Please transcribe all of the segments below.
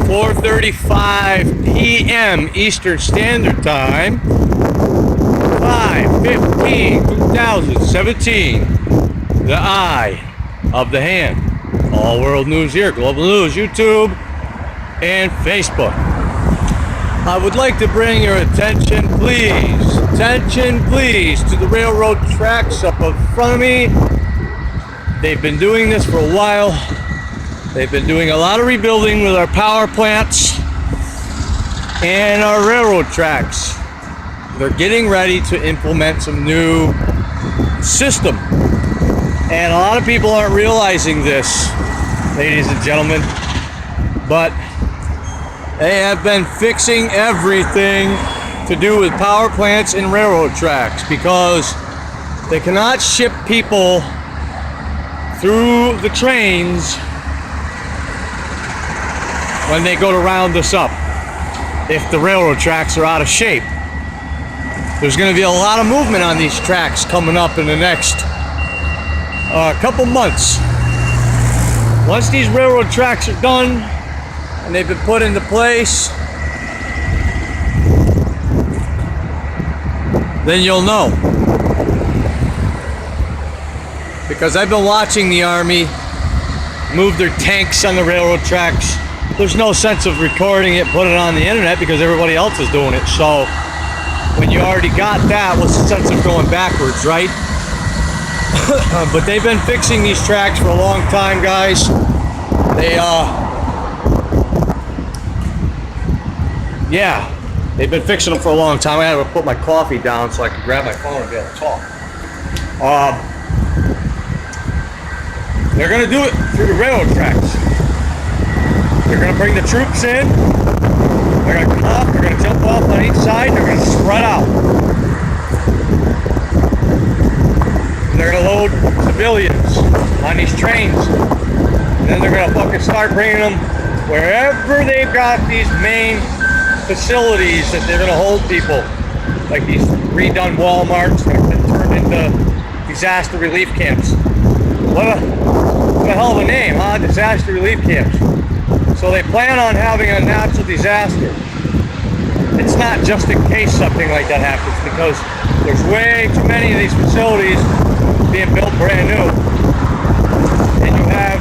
4:35 p.m. Eastern Standard Time, 5/15/2017. The eye of the hand. All world news here, global news, YouTube, and Facebook. I would like to bring your attention, please, to the railroad tracks up in front of me. They've been doing this for a while. They've been doing a lot of rebuilding with our power plants and our railroad tracks. They're getting ready to implement some new system. And a lot of people aren't realizing this, ladies and gentlemen, but they have been fixing everything to do with power plants and railroad tracks because they cannot ship people through the trains when they go to round us up if the railroad tracks are out of shape. There's going to be a lot of movement on these tracks coming up in the next couple months. Once these railroad tracks are done and they've been put into place, then you'll know. Because I've been watching the Army move their tanks on the railroad tracks. There's no sense of recording it, putting it on the internet because everybody else is doing it. So when you already got that, what's the sense of going backwards, right? But they've been fixing these tracks for a long time, guys. They've been fixing them for a long time. I had to put my coffee down so I could grab my phone and be able to talk. They're gonna do it through the railroad tracks. They're gonna bring the troops in. They're gonna come up. They're gonna jump off on each side. They're gonna spread out. They're gonna load civilians on these trains. And then they're gonna fucking start bringing them wherever they've got these main facilities that they're gonna hold people. Like these redone Walmarts that have been turned into disaster relief camps. What a hell of a name, huh? Disaster relief camps. So they plan on having a natural disaster. It's not just in case something like that happens, because there's way too many of these facilities being built brand new. And you have,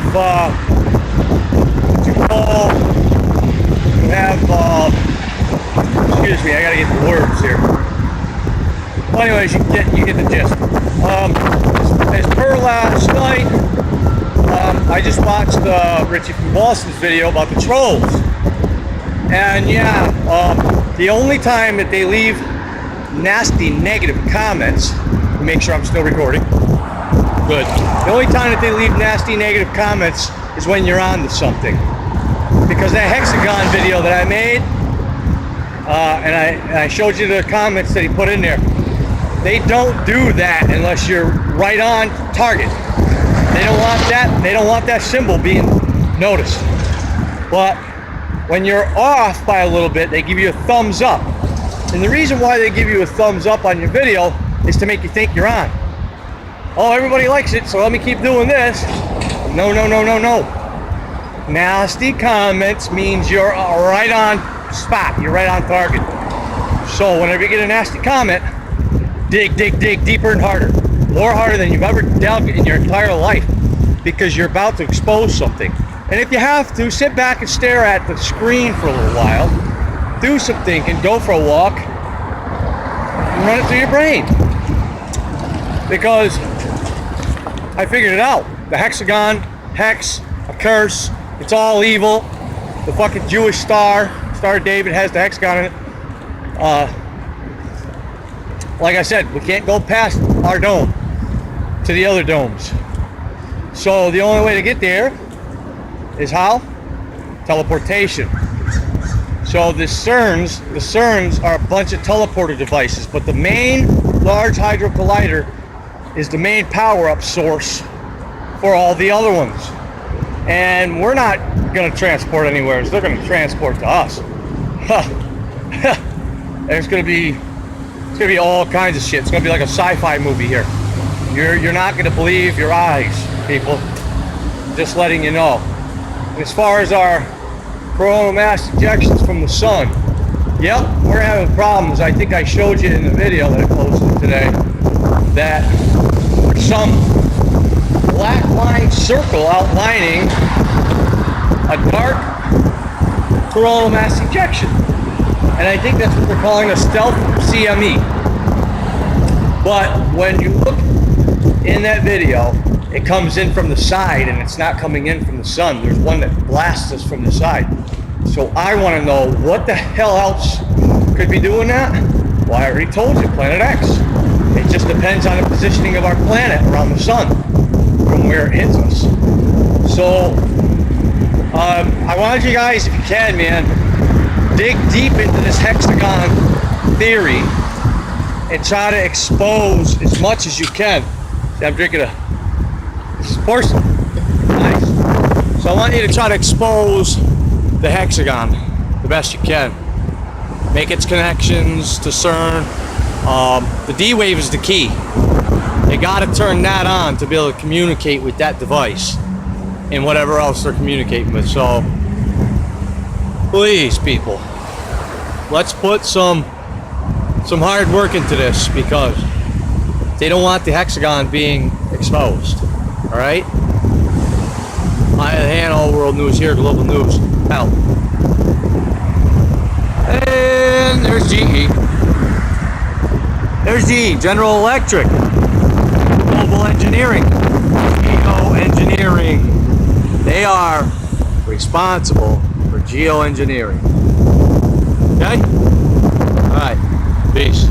excuse me, I gotta get the words here. Well, anyways, you get the gist. As per last night, I just watched Richie from Boston's video about the trolls. And yeah, the only time that they leave nasty negative comments, make sure I'm still recording. Good. The only time that they leave nasty negative comments is when you're on to something. Because that hexagon video that I made, and I showed you the comments that he put in there, they don't do that unless you're right on target. They don't want that. They don't want that symbol being noticed. But when you're off by a little bit, they give you a thumbs up. And the reason why they give you a thumbs up on your video is to make you think you're on. Oh, everybody likes it, so let me keep doing this. No, no, no, no, no. Nasty comments means you're right on spot. You're right on target. So whenever you get a nasty comment, dig deeper and harder. More harder than you've ever dug in your entire life, because you're about to expose something. And if you have to, sit back and stare at the screen for a little while, do some thinking, go for a walk, and run it through your brain. Because I figured it out. The hexagon, hex, a curse, it's all evil. The fucking Jewish Star of David has the hexagon in it. Like I said, we can't go past our dome to the other domes. So the only way to get there is how? Teleportation. So the CERNs are a bunch of teleporter devices, but the main Large Hadron Collider is the main power-up source for all the other ones. And we're not going to transport anywhere, so they're going to transport to us. It's going to be all kinds of shit. It's going to be like a sci-fi movie here. You're not going to believe your eyes, people. Just letting you know. And as far as our coronal mass ejections from the sun. Yep, we're having problems. I think I showed you in the video that I posted today that there's some black line circle outlining a dark coronal mass ejection. And I think that's what they're calling a stealth CME. But when you look in that video, it comes in from the side and it's not coming in from the sun. There's one that blasts us from the side. So I want to know what the hell else could be doing that? Well, I already told you, Planet X. It just depends on the positioning of our planet around the sun from where it hits us. So I wanted you guys, if you can, man, dig deep into this hexagon theory and try to expose as much as you can. See, I'm drinking this is porcelain. Nice. So I want you to try to expose the hexagon the best you can. Make its connections to CERN. The D wave is the key. You got to turn that on to be able to communicate with that device and whatever else they're communicating with. So please, people, let's put some hard work into this, because they don't want the hexagon being exposed. All right. All world news here, global news. Out. And there's GE. There's GE, General Electric, Global Engineering, Geoengineering. They are responsible for geoengineering. Okay? All right. Peace.